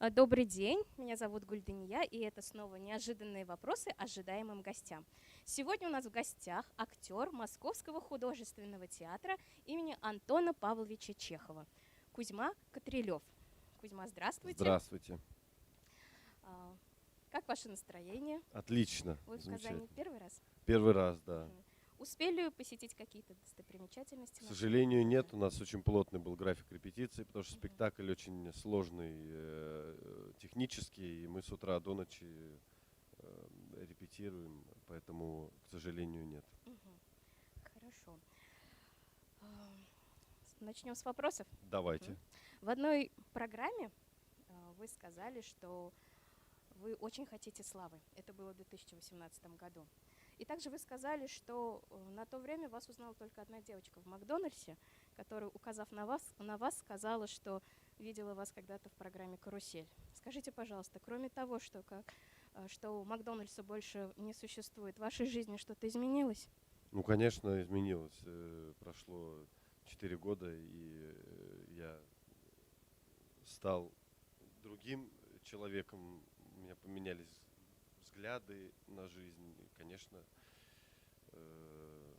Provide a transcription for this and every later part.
Добрый день, меня зовут Гульдания, и это снова неожиданные вопросы ожидаемым гостям. Сегодня у нас в гостях актер Московского художественного театра имени Антона Павловича Чехова Кузьма Катрилев. Кузьма, здравствуйте. Здравствуйте. А, Как ваше настроение? Отлично. Вы в Казани Замечательно. первый раз? Первый раз, да. Успели посетить какие-то достопримечательности? К сожалению, нет. У нас очень плотный был график репетиции, потому что спектакль очень сложный технический, и мы с утра до ночи репетируем, поэтому, к сожалению, нет. Хорошо. Начнем с вопросов. Давайте. В одной программе вы сказали, что вы очень хотите славы. Это было в 2018 году. И также вы сказали, что на то время вас узнала только одна девочка в Макдональдсе, которая, указав на вас сказала, что видела вас когда-то в программе «Карусель». Скажите, пожалуйста, кроме того, что Макдональдса больше не существует, в вашей жизни что-то изменилось? Ну, конечно, изменилось. Прошло 4 года, и я стал другим человеком. У меня поменялись взгляды на жизнь. И, конечно,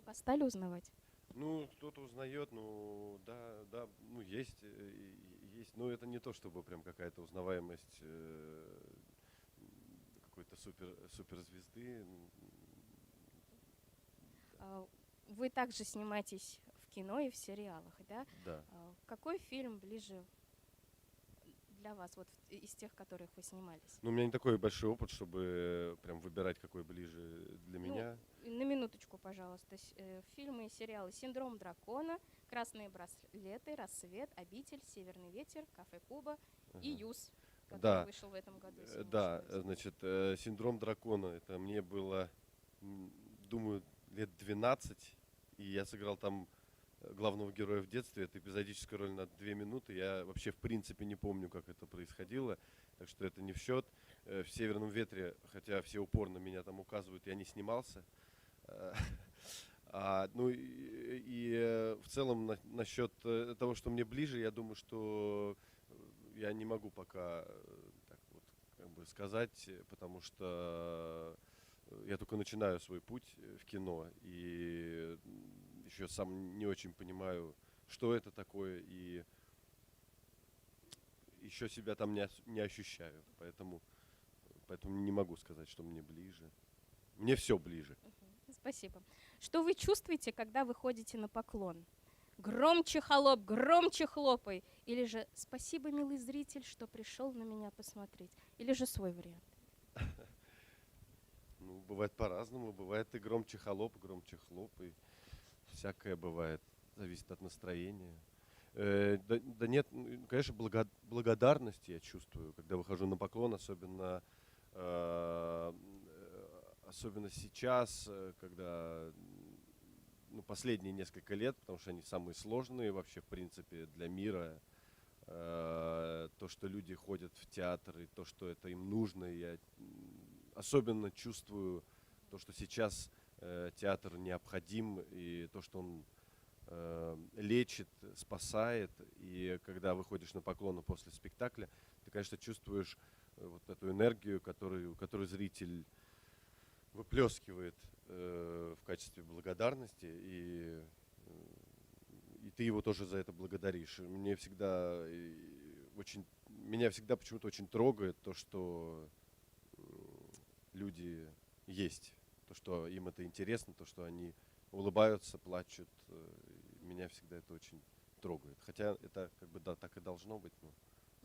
Вас стали узнавать? ну, кто-то узнает, ну, да, ну, есть, но это не то, чтобы прям какая-то узнаваемость какой-то суперзвезды. Вы также снимаетесь в кино и в сериалах, да? Да. Какой фильм ближе для вас, вот из тех, в которых вы снимались? Ну, у меня не такой большой опыт, чтобы прям выбирать, какой ближе для меня. На минуточку, пожалуйста. Фильмы и сериалы «Синдром дракона», «Красные браслеты», «Рассвет», «Обитель», «Северный ветер», «Кафе Куба» и «Юз», который Да, вышел в этом году. Если не да, ошибаюсь. значит, «Синдром дракона», это мне было, думаю, лет 12, и я сыграл там главного героя в детстве. Это эпизодическая роль на 2 минуты. Я вообще в принципе не помню, как это происходило, так что это не в счет. В «Северном ветре», хотя все упорно меня там указывают, я не снимался. Ну и в целом насчет того, что мне ближе, я думаю, что я не могу пока так вот как бы сказать, потому что я только начинаю свой путь в кино и еще сам не очень понимаю, что это такое, и еще себя там не ощущаю, поэтому не могу сказать, что мне ближе. Мне все ближе. Спасибо. Что вы чувствуете, когда вы ходите на поклон? Громче, холоп, громче хлопай. Или же спасибо, милый зритель, что пришел на меня посмотреть. Или же свой вариант. Ну, бывает по-разному. Бывает и громче хлоп, и всякое бывает. Зависит от настроения. Да нет, конечно, благодарность я чувствую, когда выхожу на поклон, особенно сейчас, когда последние несколько лет, потому что они самые сложные вообще, в принципе, для мира. То, что люди ходят в театр, и то, что это им нужно, я особенно чувствую то, что сейчас театр необходим, и то, что он лечит, спасает. И когда выходишь на поклон после спектакля, ты, конечно, чувствуешь вот эту энергию, которую зритель выплескивает в качестве благодарности, и ты его тоже за это благодаришь. Меня всегда почему-то очень трогает то, что люди есть, то, что им это интересно, то, что они улыбаются, плачут. Меня всегда это очень трогает. Хотя это как бы да, так и должно быть, но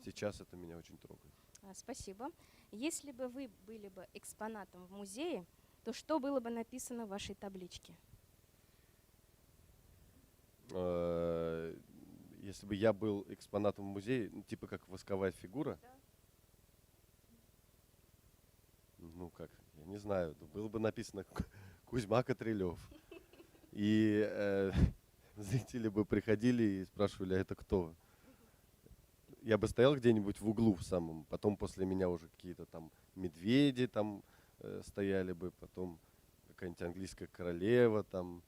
сейчас это меня очень трогает. Спасибо. Если бы вы были бы экспонатом в музее, то что было бы написано в вашей табличке? Если бы я был экспонатом в музее, типа как восковая фигура, Да. ну как, я не знаю, было бы написано Кузьма Катрилев. И зрители бы приходили и спрашивали, а это кто? Я бы стоял где-нибудь в углу в самом, потом после меня уже какие-то там медведи там стояли бы, потом какая-нибудь английская королева, там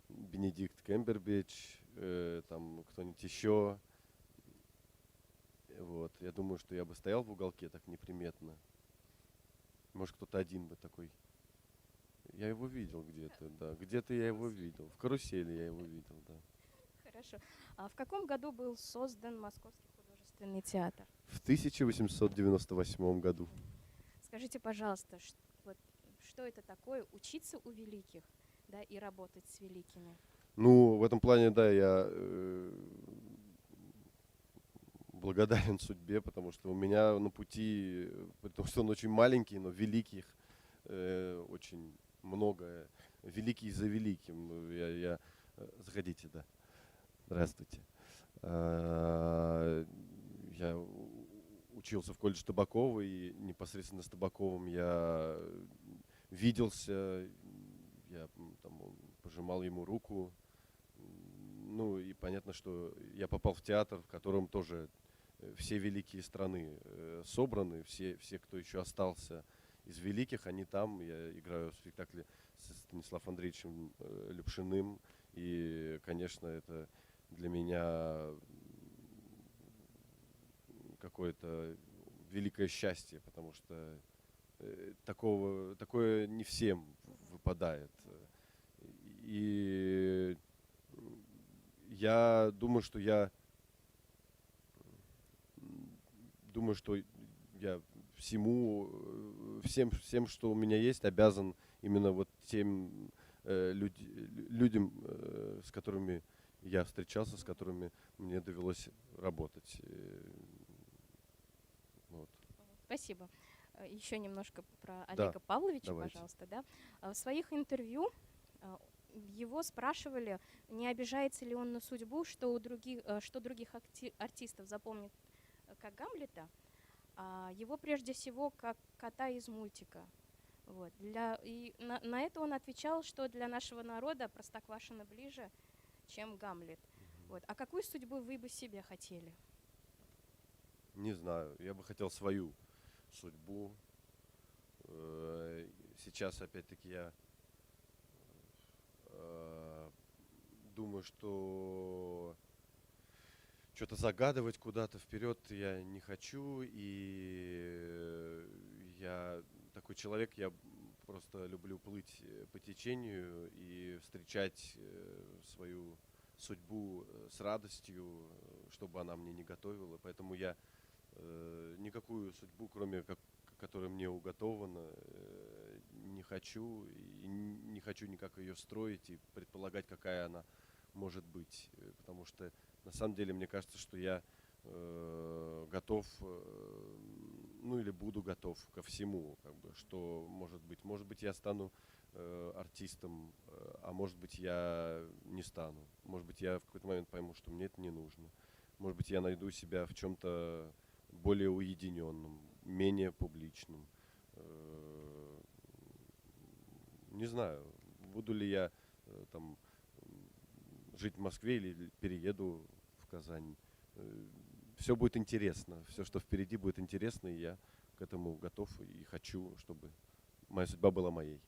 Бенедикт Кэмбербэтч, там кто-нибудь еще. Вот. Я думаю, что я бы стоял в уголке так неприметно. Может, кто-то один бы такой. Я его видел где-то, да. Где-то я его видел. В карусели я его видел, да. Хорошо. А в каком году был создан Московский художественный театр? В 1898 году. Скажите, пожалуйста, вот, что это такое учиться у великих, да, и работать с великими? Ну, в этом плане, да, я благодарен судьбе, потому что у меня на пути, потому что он очень маленький, но великих очень много. Великий за великим. Заходите, да. Здравствуйте. Я учился в колледже Табакова, и непосредственно с Табаковым я виделся, я там пожимал ему руку. Ну и понятно, что я попал в театр, в котором тоже все великие страны собраны, все, кто еще остался из великих, они там. Я играю в спектакле с Станиславом Андреевичем Любшиным, и, конечно, это для меня какое-то великое счастье, потому что такое не всем выпадает. И я думаю, что я всем, что у меня есть, обязан именно вот тем людям, с которыми я встречался, с которыми мне довелось работать. Вот. Спасибо. Еще немножко про Да, Олега Павловича, давайте. пожалуйста. Да? В своих интервью его спрашивали, не обижается ли он на судьбу, что других артистов запомнят как Гамлета, а его прежде всего как кота из мультика. Вот. На это он отвечал, что для нашего народа Простоквашино ближе, чем Гамлет. Вот. А какую судьбу вы бы себе хотели? Не знаю, я бы хотел свою судьбу. Сейчас, опять-таки, я думаю, что что-то загадывать куда-то вперед я не хочу, и я такой человек, я просто люблю плыть по течению и встречать свою судьбу с радостью, чтобы она мне не готовила, поэтому я никакую судьбу, кроме как которая мне уготована, не хочу, и не хочу никак ее строить и предполагать, какая она может быть, потому что на самом деле мне кажется, что я готов, ну или буду готов ко всему, как бы, что может быть. Может быть, я стану артистом, а может быть, я не стану. Может быть, я в какой-то момент пойму, что мне это не нужно. Может быть, я найду себя в чем-то более уединенном, менее публичном. Не знаю, буду ли я там жить в Москве или перееду в Казань. Все будет интересно. Все, что впереди, будет интересно, и я к этому готов и хочу, чтобы моя судьба была моей.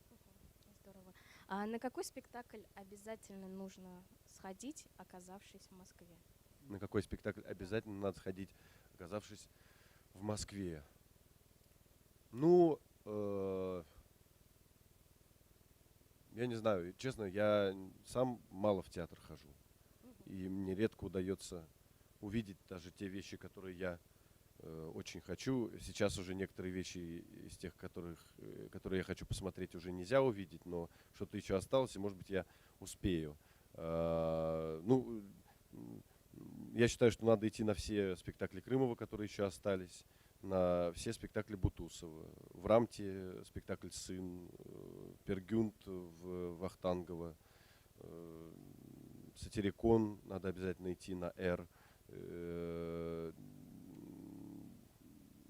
Здорово. А на какой спектакль обязательно нужно сходить, оказавшись в Москве? На какой спектакль обязательно надо сходить, оказавшись в Москве? Ну, я не знаю, честно, я сам мало в театр хожу. И мне редко удается увидеть даже те вещи, которые я очень хочу. Сейчас уже некоторые вещи из тех, которые я хочу посмотреть, уже нельзя увидеть, но что-то еще осталось, и, может быть, я успею. Ну, я считаю, что надо идти на все спектакли Крымова, которые еще остались, на все спектакли Бутусова. В Рамте спектакль «Сын», Пергюнт в Вахтангово, Сатирикон надо обязательно идти на «Р».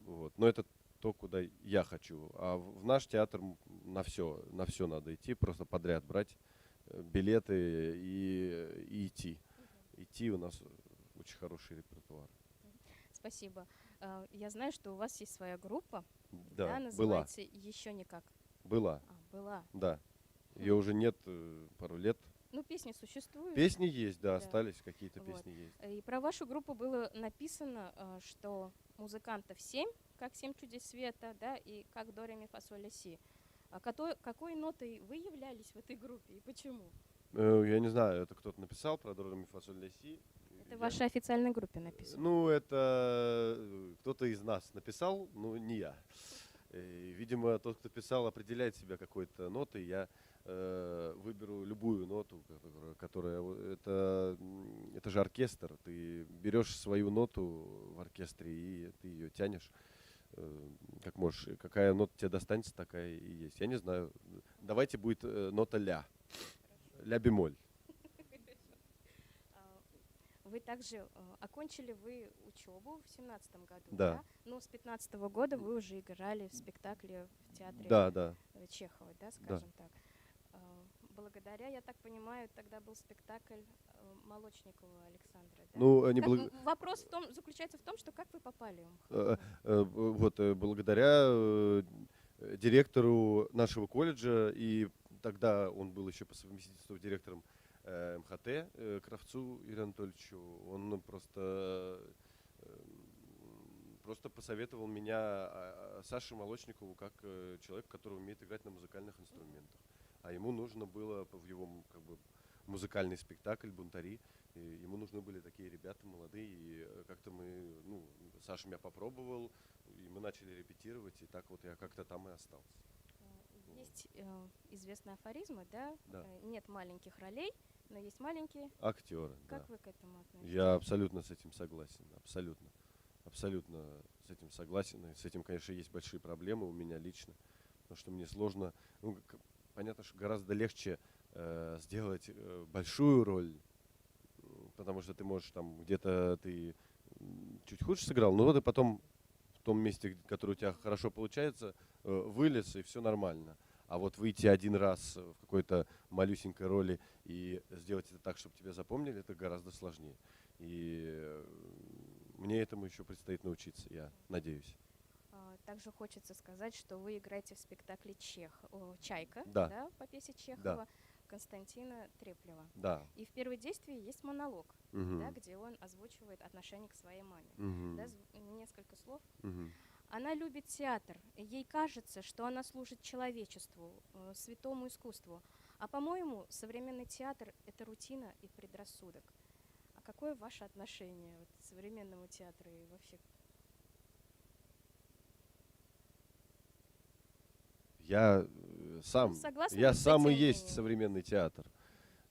Вот. Но это то, куда я хочу. А в наш театр на все надо идти, просто подряд брать билеты и идти. Идти, у нас очень хороший репертуар. Спасибо. Я знаю, что у вас есть своя группа, Да, называется «Еще никак». была. Была. Да. Ее уже нет пару лет. Ну, песни существуют. Песни есть, да, Да. остались какие-то Вот. песни есть. И про вашу группу было написано, что музыкантов 7, как 7 чудес света, да, и как до, ре, ми, фа, соль, ля, си. Какой нотой вы являлись в этой группе и почему? Я не знаю, это кто-то написал про до, ре, ми, фа, соль, ля, си. Это в вашей официальной группе написано. Ну, это кто-то из нас написал, но не я. Видимо, тот, кто писал, определяет себя какой-то нотой. Я выберу любую ноту, которая это же оркестр. Ты берешь свою ноту в оркестре и ты ее тянешь как можешь. Какая нота тебе достанется, такая и есть. Я не знаю. Давайте будет нота ля. Ля бемоль. Вы также окончили вы учебу в 17 году, Да. Но с 15 года вы уже играли в спектакле в театре Да. Чехова, да, скажем так. Благодаря, я так понимаю, тогда был спектакль Молочникова Александра, да? Ну, не Вопрос заключается в том, что как вы попали вот благодаря директору нашего колледжа, и тогда он был еще по совместительству директором МХТ Кравцу Юрию Анатольевичу. Он просто посоветовал меня Саше Молочникову как человек, который умеет играть на музыкальных инструментах. А ему нужно было в его музыкальный спектакль «Бунтари», и ему нужны были такие ребята молодые, и как-то Саша меня попробовал, и мы начали репетировать, и так вот я как-то там и остался. Есть известные афоризмы, да? Да. Нет маленьких ролей, но есть маленькие актеры. Как да. вы к этому относитесь? Я абсолютно с этим согласен, абсолютно с этим согласен. И с этим, конечно, есть большие проблемы у меня лично, потому что мне сложно. Понятно, что гораздо легче сделать большую роль, потому что ты можешь там где-то ты чуть хуже сыграл, но вот и потом в том месте, которое у тебя хорошо получается, вылез, и все нормально. А вот выйти один раз в какой-то малюсенькой роли и сделать это так, чтобы тебя запомнили, это гораздо сложнее. И мне этому еще предстоит научиться, я надеюсь. Также хочется сказать, что вы играете в спектакле «Чайка», Да. По пьесе Чехова, Да. Константина Треплева. Да. И в первой действии есть монолог, Угу. где он озвучивает отношение к своей маме. Угу. Несколько слов. Угу. Она любит театр. Ей кажется, что она служит человечеству, святому искусству. А по-моему, современный театр – это рутина и предрассудок. А какое ваше отношение к современному театру и вообще? Я сам и есть современный театр.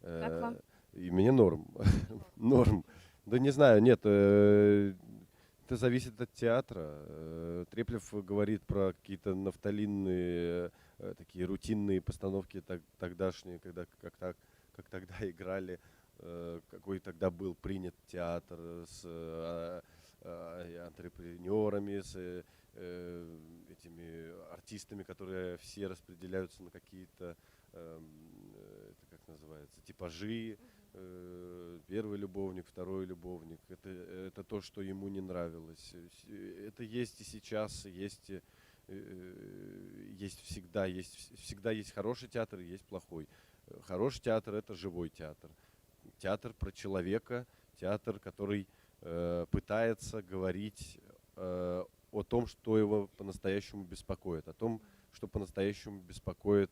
Как вам? И мне норм. Норм. Да не знаю, нет. Это зависит от театра. Треплев говорит про какие-то нафталинные, такие рутинные постановки тогдашние, как тогда играли, какой тогда был принят театр с антрепренерами, с этими артистами, которые все распределяются на какие-то, это как называется, типажи. Первый любовник, второй любовник. Это то, что ему не нравилось. Это есть и сейчас, есть всегда. Всегда есть хороший театр и есть плохой. Хороший театр – это живой театр. Театр про человека, театр, который пытается говорить о том, что его по-настоящему беспокоит, о том, что по-настоящему беспокоит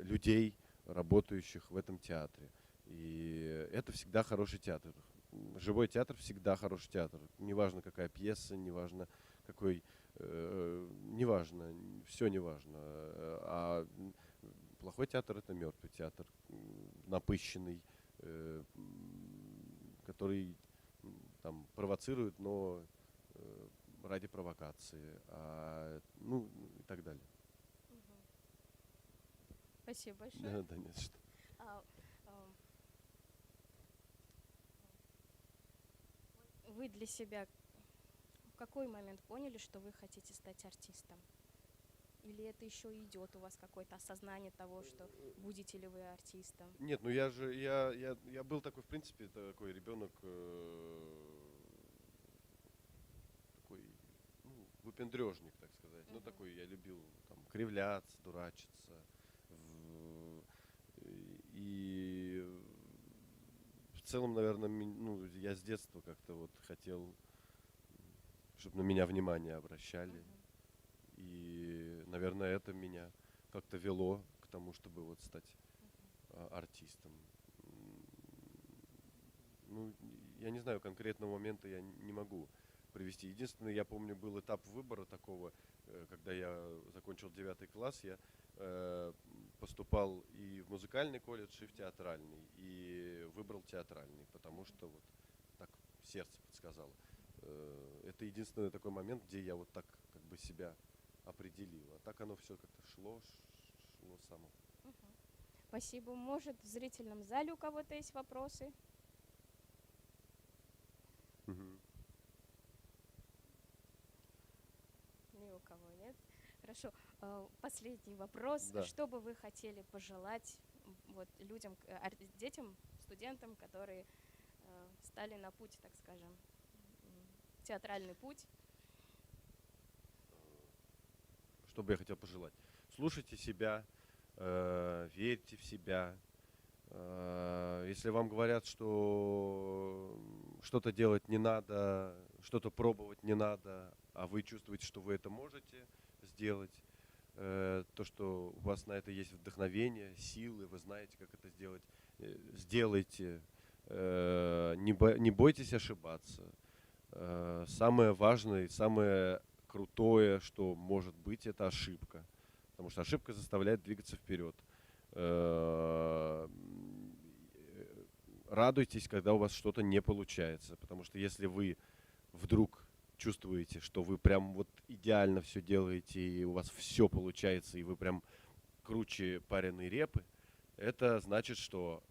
людей, работающих в этом театре. И это всегда хороший театр. Живой театр всегда хороший театр. Неважно, какая пьеса, неважно, какой... неважно, все неважно. А плохой театр – это мертвый театр, напыщенный, который там провоцирует, но ради провокации, и так далее. Спасибо большое. Да, нет, что. Вы для себя в какой момент поняли, что вы хотите стать артистом? Или это еще идет у вас какое-то осознание того, что будете ли вы артистом? Нет, я был такой, в принципе, такой ребенок, такой, выпендрежник, так сказать. Ну, такой, я любил там кривляться, дурачиться. И в целом, наверное, ну, я с детства как-то вот хотел, чтобы на меня внимание обращали. Мгм. И, наверное, это меня как-то вело к тому, чтобы вот стать артистом. Ну, я не знаю, конкретного момента я не могу привести. Единственное, я помню, был этап выбора такого, когда я закончил 9 класс, я поступал и в музыкальный колледж, и в театральный. И выбрал театральный, потому что вот так сердце подсказало. Это единственный такой момент, где я вот так как бы себя определил. А так оно все как-то шло само. Мгм. Спасибо. Может, в зрительном зале у кого-то есть вопросы? Мгм. Ни у кого нет. Хорошо. Последний вопрос. Да. Что бы вы хотели пожелать вот людям, детям, студентам, которые стали на путь, так скажем, театральный путь? Что бы я хотел пожелать? Слушайте себя, верьте в себя. Если вам говорят, что что-то делать не надо, что-то пробовать не надо, а вы чувствуете, что вы это можете сделать, то, что у вас на это есть вдохновение, силы, вы знаете, как это сделать, сделайте. Не бойтесь ошибаться. Самое важное и самое крутое, что может быть, это ошибка. Потому что ошибка заставляет двигаться вперед. Радуйтесь, когда у вас что-то не получается. Потому что если вы вдруг чувствуете, что вы прям вот идеально все делаете, и у вас все получается, и вы прям круче пареной репы, это значит, что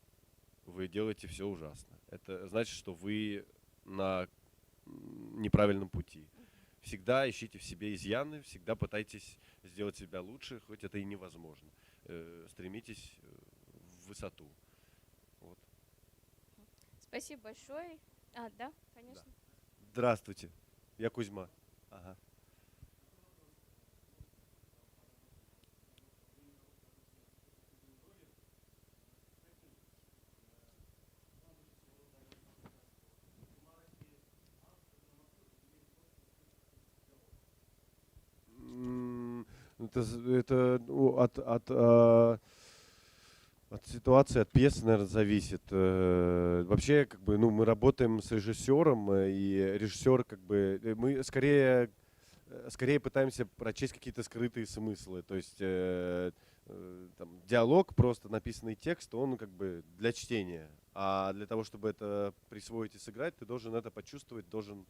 вы делаете все ужасно. Это значит, что вы на неправильном пути. Всегда ищите в себе изъяны, всегда пытайтесь сделать себя лучше, хоть это и невозможно. Стремитесь в высоту. Вот. Спасибо большое. Да, Да. конечно. Здравствуйте, я Кузьма. Ага. Это ну, от ситуации, от пьесы, наверное, зависит. Вообще, как бы, ну, мы работаем с режиссером, и режиссер, как бы, мы скорее пытаемся прочесть какие-то скрытые смыслы. То есть там, диалог, просто написанный текст, он как бы для чтения. А для того, чтобы это присвоить и сыграть, ты должен это почувствовать, должен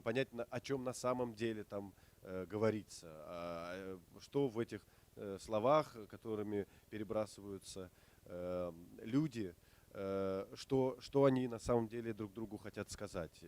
понять, о чем на самом деле там говорится, что в этих словах, которыми перебрасываются люди, что они на самом деле друг другу хотят сказать.